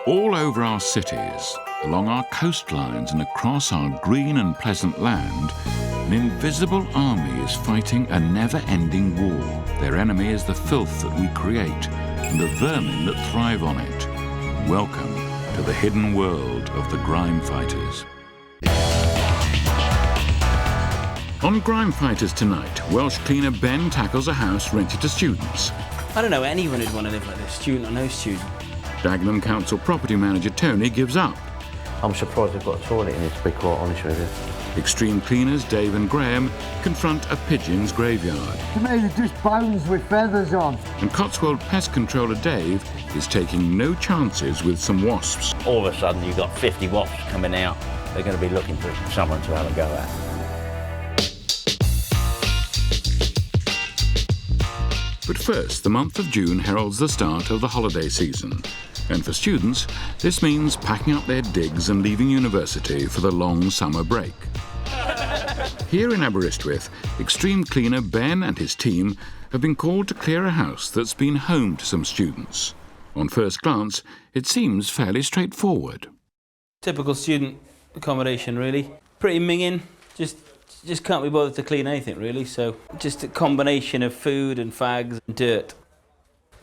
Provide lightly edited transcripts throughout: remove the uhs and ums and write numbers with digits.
All over our cities, along our coastlines and across our green and pleasant land, an invisible army is fighting a never-ending war. Their enemy is the filth that we create and the vermin that thrive on it. Welcome to the hidden world of the Grimefighters. On Grimefighters tonight, Welsh cleaner Ben tackles a house rented to students. I don't know anyone who'd want to live like this, student or no student. Dagenham Council property manager Tony gives up. I'm surprised they've got a toilet in it, to be quite honest with you. Extreme cleaners Dave and Graham confront a pigeon's graveyard. To me, they're just bones with feathers on. And Cotswold Pest controller Dave is taking no chances with some wasps. All of a sudden, you've got 50 wasps coming out. They're going to be looking for someone to have a go at. But first, the month of June heralds the start of the holiday season. And for students, this means packing up their digs and leaving university for the long summer break. Here in Aberystwyth, extreme cleaner Ben and his team have been called to clear a house that's been home to some students. On first glance, it seems fairly straightforward. Typical student accommodation, really. Pretty minging, just can't be bothered to clean anything, really, so just a combination of food and fags and dirt.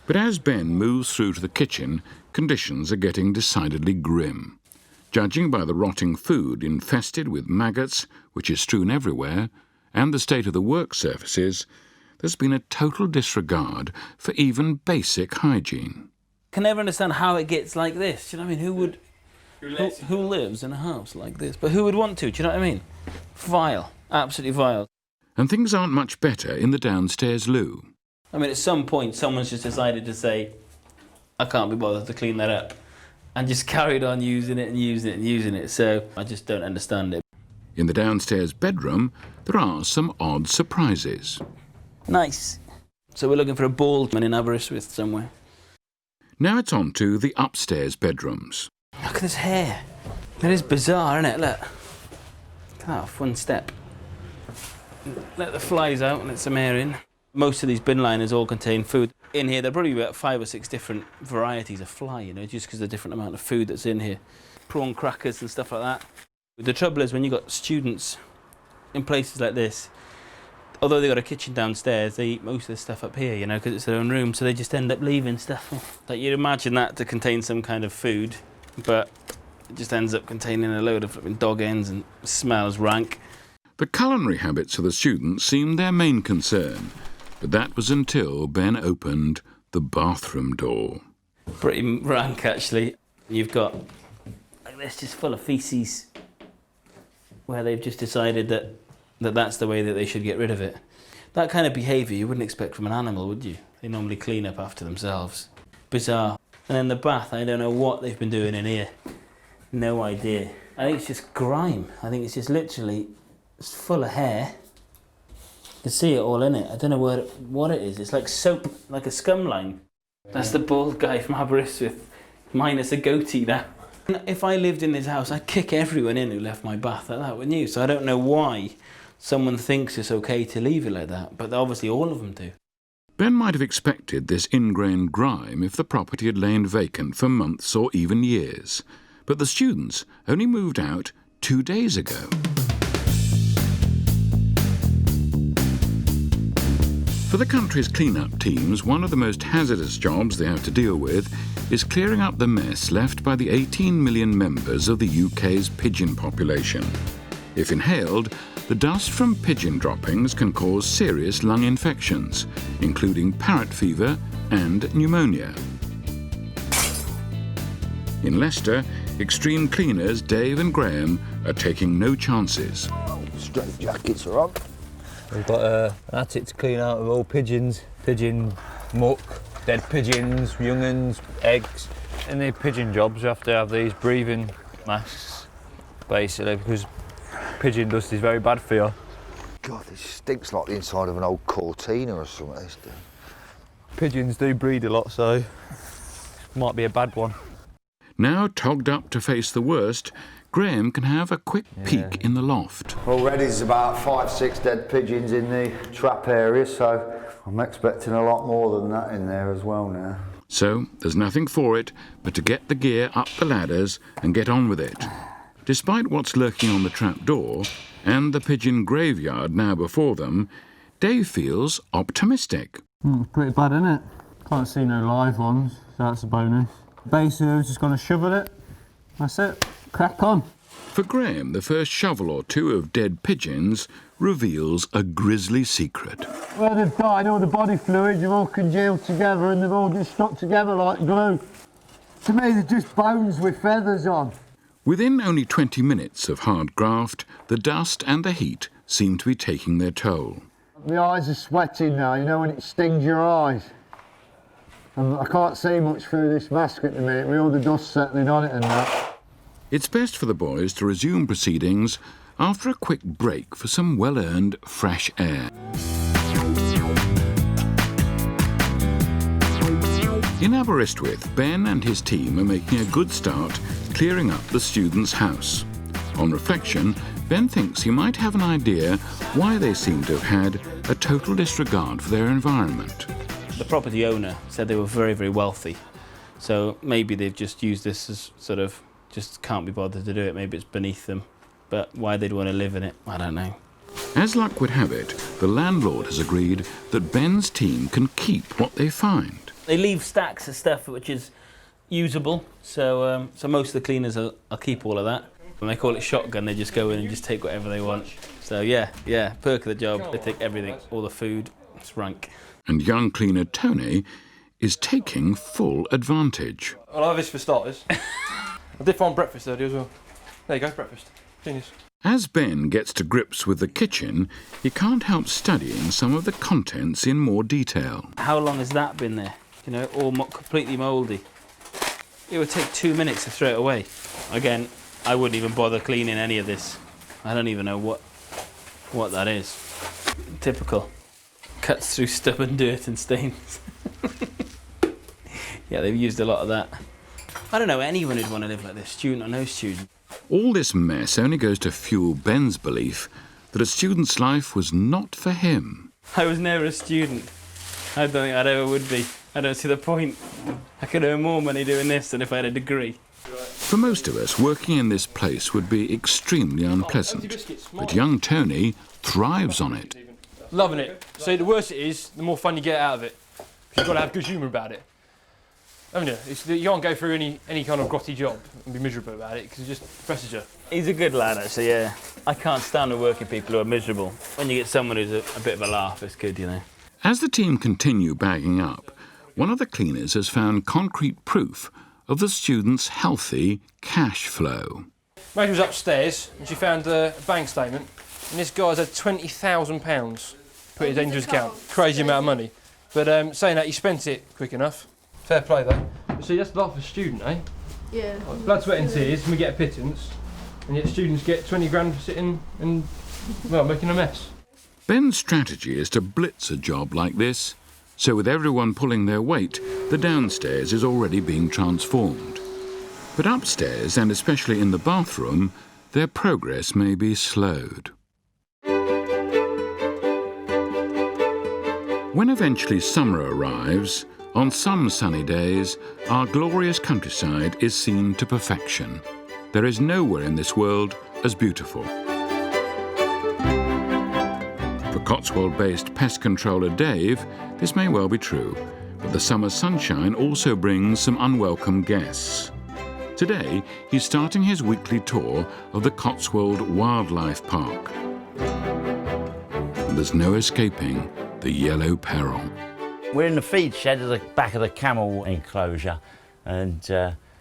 But as Ben moves through to the kitchen, conditions are getting decidedly grim. Judging by the rotting food infested with maggots, which is strewn everywhere, and the state of the work surfaces, there's been a total disregard for even basic hygiene. I can never understand how it gets like this. Do you know what I mean? Who lives in a house like this? But who would want to? Do you know what I mean? Vile. Absolutely vile. And things aren't much better in the downstairs loo. I mean, at some point, someone's just decided to say, I can't be bothered to clean that up, and just carried on using it and using it and using it, so I just don't understand it. In the downstairs bedroom, there are some odd surprises. Nice. So we're looking for a baldman in Aberystwyth somewhere. Now it's on to the upstairs bedrooms. Look at this hair. It is bizarre, isn't it? Look. Look at that, off one step. Let the flies out and let some air in. Most of these bin liners all contain food. In here, there are probably about 5 or 6 different varieties of fly, you know, just because of the different amount of food that's in here. Prawn crackers and stuff like that. The trouble is when you've got students in places like this, although they've got a kitchen downstairs, they eat most of the stuff up here, you know, because it's their own room, so they just end up leaving stuff. Like, you'd imagine that to contain some kind of food, but it just ends up containing a load of flipping dog ends and smells rank. The culinary habits of the students seemed their main concern. But that was until Ben opened the bathroom door. Pretty rank, actually. You've got like this just full of faeces where they've just decided that that's the way that they should get rid of it. That kind of behaviour you wouldn't expect from an animal, would you? They normally clean up after themselves. Bizarre. And then the bath, I don't know what they've been doing in here. No idea. I think it's just grime. I think it's just literally it's full of hair. You can see it all in it. I don't know what it is. It's like soap, like a scum line. That's the bald guy from Aberystwyth, minus a goatee now. If I lived in this house, I'd kick everyone in who left my bath like that, wouldn't you? So I don't know why someone thinks it's okay to leave it like that, but obviously all of them do. Ben might have expected this ingrained grime if the property had lain vacant for months or even years. But the students only moved out 2 days ago. For the country's clean-up teams, one of the most hazardous jobs they have to deal with is clearing up the mess left by the 18 million members of the UK's pigeon population. If inhaled, the dust from pigeon droppings can cause serious lung infections, including parrot fever and pneumonia. In Leicester, extreme cleaners Dave and Graham are taking no chances. Straight jackets are on. We've got an attic to clean out of all pigeons, pigeon muck, dead pigeons, young uns, eggs. In the pigeon jobs, you have to have these breathing masks, basically, because pigeon dust is very bad for you. God, this stinks like the inside of an old Cortina or something. This thing. Pigeons do breed a lot, so might be a bad one. Now togged up to face the worst, Graham can have a quick peek in the loft. Already there's about 5, 6 dead pigeons in the trap area, so I'm expecting a lot more than that in there as well now. So there's nothing for it but to get the gear up the ladders and get on with it. Despite what's lurking on the trapdoor and the pigeon graveyard now before them, Dave feels optimistic. Pretty bad, isn't it? Can't see no live ones, so that's a bonus. Basically, just going to shovel it. That's it. Crack on. For Graham, the first shovel or two of dead pigeons reveals a grisly secret. Where they've died, all the body fluids are all congealed together and they've all just stuck together like glue. To me, they're just bones with feathers on. Within only 20 minutes of hard graft, the dust and the heat seem to be taking their toll. My eyes are sweating now, you know when it stings your eyes. And I can't see much through this mask at the minute with all the dust settling on it and that. It's best for the boys to resume proceedings after a quick break for some well-earned fresh air. In Aberystwyth, Ben and his team are making a good start clearing up the student's house. On reflection, Ben thinks he might have an idea why they seem to have had a total disregard for their environment. The property owner said they were very, very wealthy. So maybe they've just used this as sort of, just can't be bothered to do it. Maybe it's beneath them. But why they'd want to live in it, I don't know. As luck would have it, the landlord has agreed that Ben's team can keep what they find. They leave stacks of stuff which is usable. So most of the cleaners will keep all of that. When they call it shotgun, they just go in and just take whatever they want. So yeah, perk of the job. They take everything, all the food. It's rank. And young cleaner Tony is taking full advantage. I'll have this for starters. I did find breakfast earlier as well. There you go, breakfast. Genius. As Ben gets to grips with the kitchen, he can't help studying some of the contents in more detail. How long has that been there? You know, all completely mouldy. It would take 2 minutes to throw it away. Again, I wouldn't even bother cleaning any of this. I don't even know what that is. Typical. Cuts through stubborn dirt and stains. Yeah, they've used a lot of that. I don't know anyone who'd want to live like this, student or no student. All this mess only goes to fuel Ben's belief that a student's life was not for him. I was never a student. I don't think I ever would be. I don't see the point. I could earn more money doing this than if I had a degree. For most of us, working in this place would be extremely unpleasant, but young Tony thrives on it. Loving it. So the worse it is, the more fun you get out of it. You've got to have good humour about it. Haven't you? You can't go through any kind of grotty job and be miserable about it because it just depresses you. He's a good lad, actually, yeah. I can't stand the working people who are miserable. When you get someone who's a bit of a laugh, it's good, you know. As the team continue bagging up, one of the cleaners has found concrete proof of the student's healthy cash flow. Mary was upstairs and she found a bank statement, and this guy's had £20,000 put in his account. Crazy amount of money. But saying that, he spent it quick enough. Fair play though. But see, that's the life of a student, eh? Yeah. Like, blood, sweat and tears, and we get a pittance, and yet students get 20 grand for sitting and, well, making a mess. Ben's strategy is to blitz a job like this, so with everyone pulling their weight, the downstairs is already being transformed. But upstairs, and especially in the bathroom, their progress may be slowed. When eventually summer arrives, on some sunny days, our glorious countryside is seen to perfection. There is nowhere in this world as beautiful. For Cotswold-based pest controller Dave, this may well be true, but the summer sunshine also brings some unwelcome guests. Today, he's starting his weekly tour of the Cotswold Wildlife Park. And there's no escaping the yellow peril. We're in the feed shed at the back of the camel enclosure, and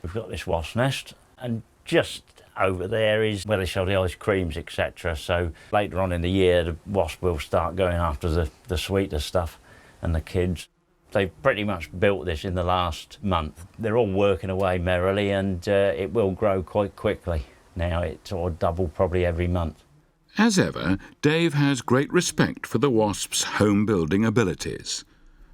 we've got this wasp nest, and just over there is where they sell the ice creams, etc. So later on in the year, the wasp will start going after the sweeter stuff and the kids. They've pretty much built this in the last month. They're all working away merrily, and it will grow quite quickly. Now it's sort of double probably every month. As ever, Dave has great respect for the wasps' home-building abilities,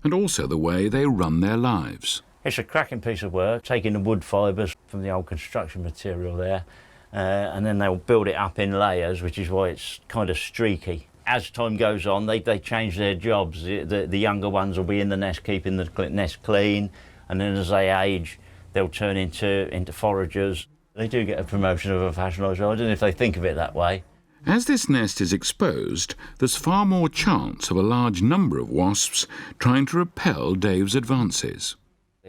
and also the way they run their lives. It's a cracking piece of work, taking the wood fibres from the old construction material there, and then they'll build it up in layers, which is why it's kind of streaky. As time goes on, they change their jobs. The younger ones will be in the nest, keeping the nest clean. and then as they age, they'll turn into foragers. They do get a promotion of a fashion, I don't know if they think of it that way. As this nest is exposed, there's far more chance of a large number of wasps trying to repel Dave's advances.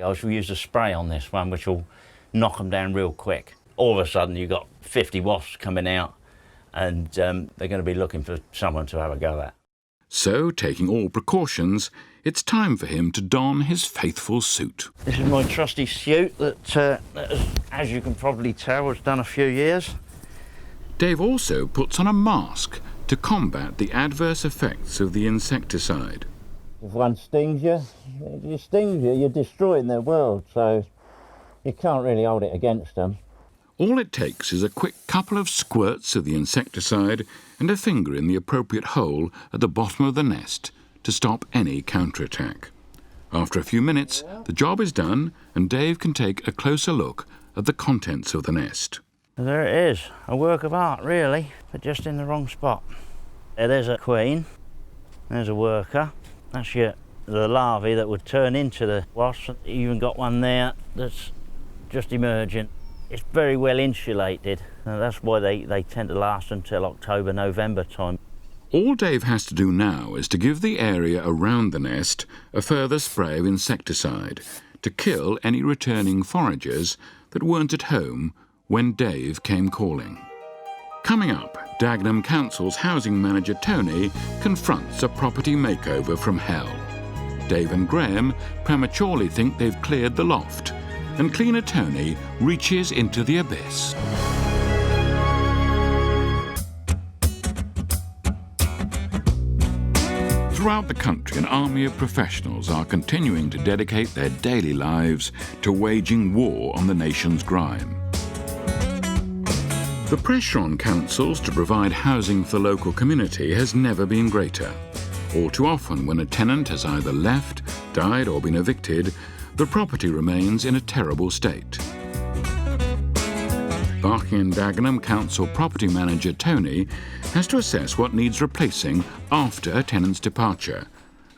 I shall use a spray on this one, which will knock them down real quick. All of a sudden, you've got 50 wasps coming out, and they're going to be looking for someone to have a go at. So, taking all precautions, it's time for him to don his faithful suit. This is my trusty suit that, as you can probably tell, has done a few years. Dave also puts on a mask to combat the adverse effects of the insecticide. If one stings you, you're destroying their world, so you can't really hold it against them. All it takes is a quick couple of squirts of the insecticide and a finger in the appropriate hole at the bottom of the nest to stop any counterattack. After a few minutes, the job is done and Dave can take a closer look at the contents of the nest. There it is, a work of art really, but just in the wrong spot. There's a queen, there's a worker, that's the larvae that would turn into the wasp. You even got one there that's just emerging. It's very well insulated, and that's why they tend to last until October, November time. All Dave has to do now is to give the area around the nest a further spray of insecticide to kill any returning foragers that weren't at home when Dave came calling. Coming up, Dagenham Council's housing manager Tony confronts a property makeover from hell. Dave and Graham prematurely think they've cleared the loft, and cleaner Tony reaches into the abyss. Throughout the country, an army of professionals are continuing to dedicate their daily lives to waging war on the nation's grime. The pressure on councils to provide housing for the local community has never been greater. All too often, when a tenant has either left, died or been evicted, the property remains in a terrible state. Barking and Dagenham Council property manager Tony has to assess what needs replacing after a tenant's departure,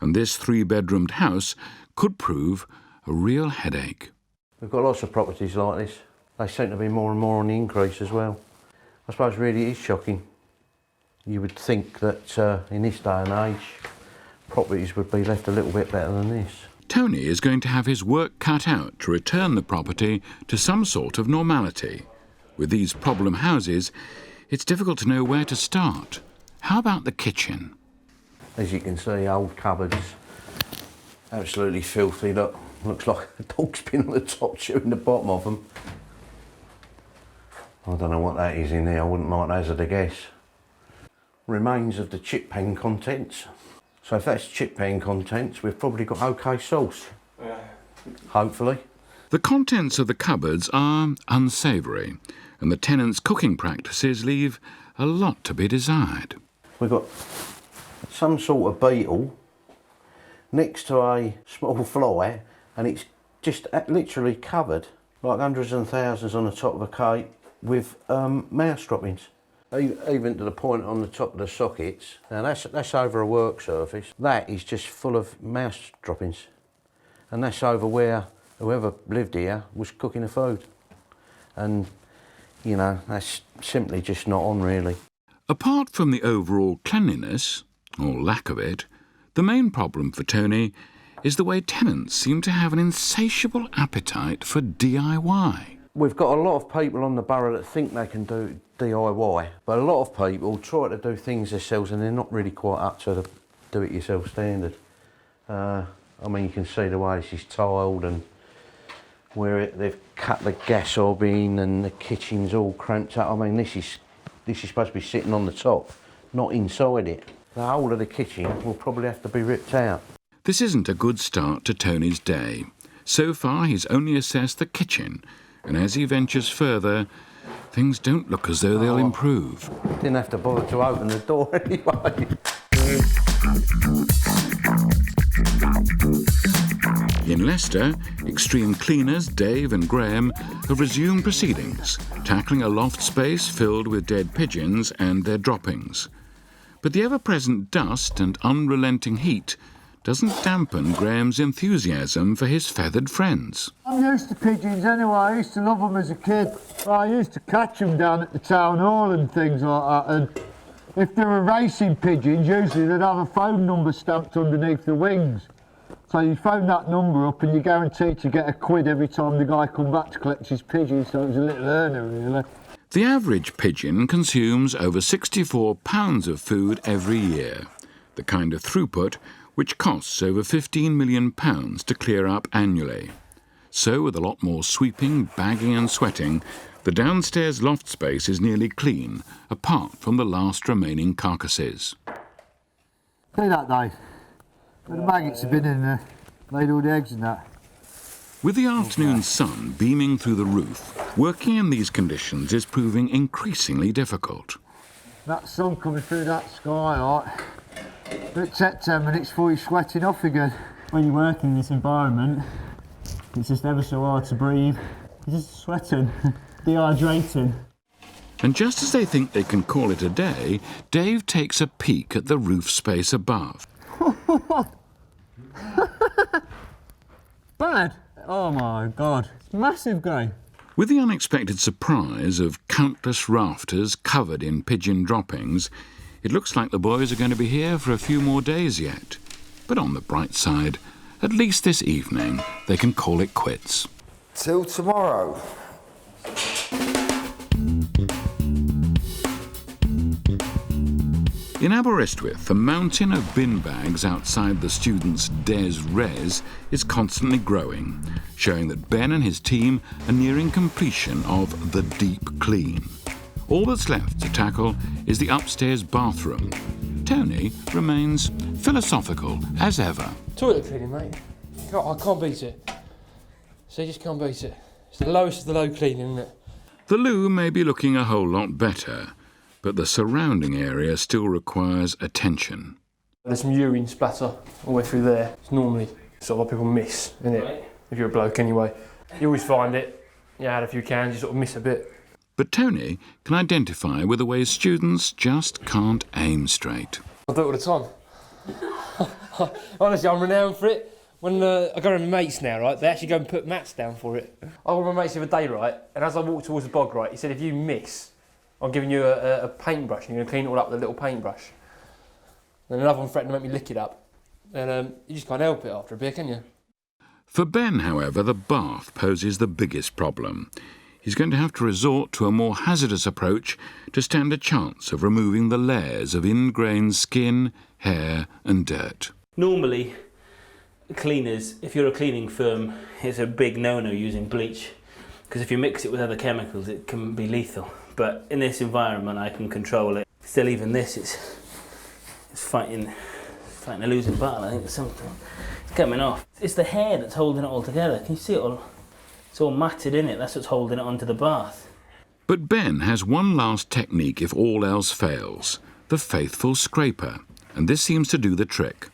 and this three-bedroomed house could prove a real headache. We've got lots of properties like this. They seem to be more and more on the increase as well. I suppose really it is shocking. You would think that in this day and age, properties would be left a little bit better than this. Tony is going to have his work cut out to return the property to some sort of normality. With these problem houses, it's difficult to know where to start. How about the kitchen? As you can see, old cupboards, absolutely filthy. Look, looks like a dog's been on the top chewing the bottom of them. I don't know what that is in there, I wouldn't like to hazard a guess. Remains of the chip pan contents. So if that's chip pan contents, we've probably got OK sauce. Hopefully. The contents of the cupboards are unsavoury, and the tenants' cooking practices leave a lot to be desired. We've got some sort of beetle next to a small fly, and it's just literally covered, like hundreds and thousands on the top of a cake, with mouse droppings. Even to the point on the top of the sockets. Now that's over a work surface. That is just full of mouse droppings. And that's over where whoever lived here was cooking the food. And, you know, that's simply just not on, really. Apart from the overall cleanliness, or lack of it, the main problem for Tony is the way tenants seem to have an insatiable appetite for DIY. We've got a lot of people on the borough that think they can do DIY, but a lot of people try to do things themselves and they're not really quite up to the do-it-yourself standard. I mean, you can see the way this is tiled and where they've cut the gas hob in and the kitchen's all cramped up. I mean, this is supposed to be sitting on the top, not inside it. The whole of the kitchen will probably have to be ripped out. This isn't a good start to Tony's day. So far, he's only assessed the kitchen, and as he ventures further, things don't look as though they'll improve. Didn't have to bother to open the door anyway. In Leicester, extreme cleaners Dave and Graham have resumed proceedings, tackling a loft space filled with dead pigeons and their droppings. But the ever-present dust and unrelenting heat doesn't dampen Graham's enthusiasm for his feathered friends. I'm used to pigeons anyway. I used to love them as a kid. I used to catch them down at the town hall and things like that. And if they were racing pigeons, usually they'd have a phone number stamped underneath the wings. So you phone that number up and you're guaranteed to get £1 every time the guy come back to collect his pigeon, so it was a little earner really. The average pigeon consumes over 64 pounds of food every year, the kind of throughput which costs over £15 million to clear up annually. So with a lot more sweeping, bagging and sweating, the downstairs loft space is nearly clean, apart from the last remaining carcasses. See that, Dave? The maggots have been in there, laid all the eggs in that. With the afternoon sun beaming through the roof, working in these conditions is proving increasingly difficult. That sun coming through that sky, right? It takes 10 minutes before you're sweating off again. When you work in this environment, it's just ever so hard to breathe. You're just sweating, dehydrating. And just as they think they can call it a day, Dave takes a peek at the roof space above. Bad? Oh my God, it's massive, Gray. With the unexpected surprise of countless rafters covered in pigeon droppings, it looks like the boys are going to be here for a few more days yet. But on the bright side, at least this evening, they can call it quits. Till tomorrow. In Aberystwyth, the mountain of bin bags outside the students' des res is constantly growing, showing that Ben and his team are nearing completion of the deep clean. All that's left to tackle is the upstairs bathroom. Tony remains philosophical as ever. Toilet cleaning, mate. I can't beat it. So you just can't beat it. It's the lowest of the low cleaning, isn't it? The loo may be looking a whole lot better, but the surrounding area still requires attention. There's some urine splatter all the way through there. It's normally sort of what people miss, isn't it? If you're a bloke anyway. You always find it. You add a few cans, you sort of miss a bit. But Tony can identify with the ways students just can't aim straight. I do it all the time. Honestly, I'm renowned for it. When I go around with mates now, right, they actually go and put mats down for it. I went with my mates the other day, right, and as I walked towards the bog, right, he said, if you miss, I'm giving you a paintbrush and you're going to clean it all up with a little paintbrush. And another one threatened to make me lick it up. And you just can't help it after a bit, can you? For Ben, however, the bath poses the biggest problem. He's going to have to resort to a more hazardous approach to stand a chance of removing the layers of ingrained skin, hair and dirt. Normally, cleaners, if you're a cleaning firm, it's a big no-no using bleach, because if you mix it with other chemicals it can be lethal. But in this environment I can control it. Still, even this, it's fighting a losing battle. I think it's coming off. It's the hair that's holding it all together. Can you see it all? It's all matted in it. That's what's holding it onto the bath. But Ben has one last technique if all else fails, the faithful scraper, and this seems to do the trick.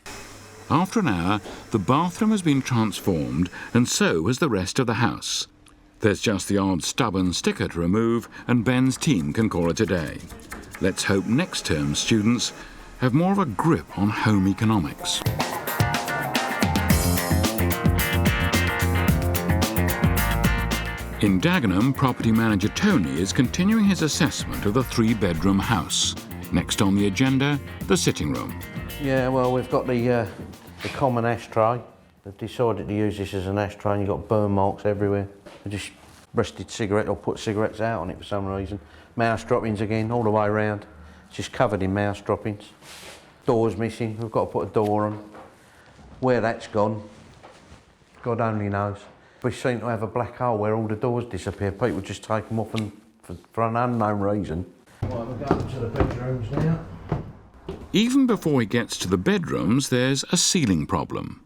After an hour, the bathroom has been transformed, and so has the rest of the house. There's just the odd stubborn sticker to remove, and Ben's team can call it a day. Let's hope next term's students have more of a grip on home economics. In Dagenham, property manager Tony is continuing his assessment of the 3-bedroom house. Next on the agenda, the sitting room. Yeah, well, we've got the common ashtray. They've decided to use this as an ashtray and you've got burn marks everywhere. They just rested cigarette or put cigarettes out on it for some reason. Mouse droppings again, all the way around. It's just covered in mouse droppings. Door's missing, we've got to put a door on. Where that's gone, God only knows. We seem to have a black hole where all the doors disappear. People just take them off and for an unknown reason. Right, we're going to the bedrooms now. Even before he gets to the bedrooms, there's a ceiling problem.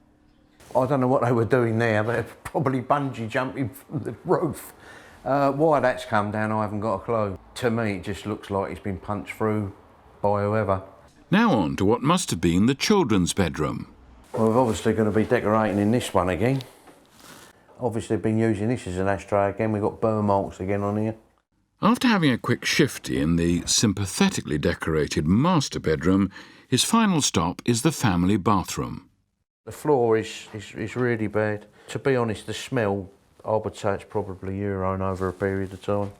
I don't know what they were doing there, but they're probably bungee jumping from the roof. Why that's come down, I haven't got a clue. To me, it just looks like it's been punched through by whoever. Now on to what must have been the children's bedroom. Well, we're obviously going to be decorating in this one again. Obviously been using this as an ashtray again. We've got burn marks again on here. After having a quick shifty in the sympathetically decorated master bedroom, his final stop is the family bathroom. The floor is really bad. To be honest, the smell, I would say it's probably urine over a period of time.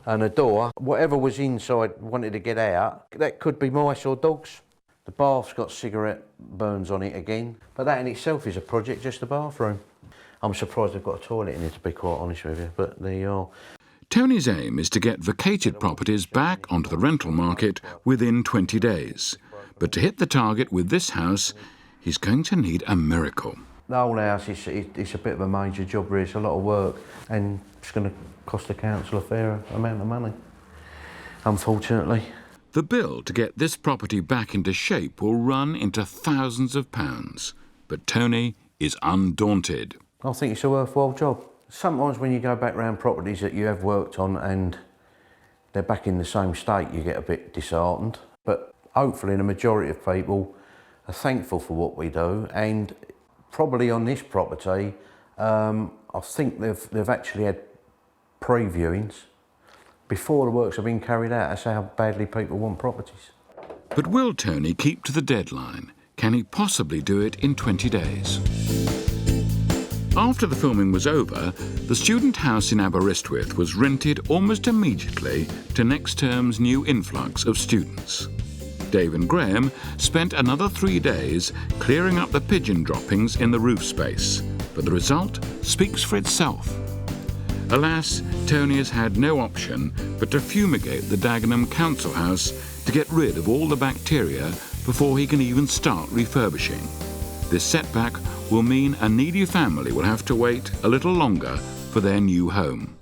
And the door, whatever was inside wanted to get out, that could be mice or dogs. The bath's got cigarette burns on it again, but that in itself is a project, just the bathroom. I'm surprised they've got a toilet in it, to be quite honest with you, but there you are. Tony's aim is to get vacated properties back onto the rental market within 20 days. But to hit the target with this house, he's going to need a miracle. The whole house is a bit of a major job, really. It's a lot of work, and it's going to cost the council a fair amount of money, unfortunately. The bill to get this property back into shape will run into thousands of pounds. But Tony is undaunted. I think it's a worthwhile job. Sometimes when you go back round properties that you have worked on and they're back in the same state, you get a bit disheartened. But hopefully the majority of people are thankful for what we do, and probably on this property, I think they've actually had pre-viewings before the works have been carried out. That's how badly people want properties. But will Tony keep to the deadline? Can he possibly do it in 20 days? After the filming was over, the student house in Aberystwyth was rented almost immediately to next term's new influx of students. Dave and Graham spent another 3 days clearing up the pigeon droppings in the roof space, but the result speaks for itself. Alas, Tony has had no option but to fumigate the Dagenham council house to get rid of all the bacteria before he can even start refurbishing. This setback will mean a needy family will have to wait a little longer for their new home.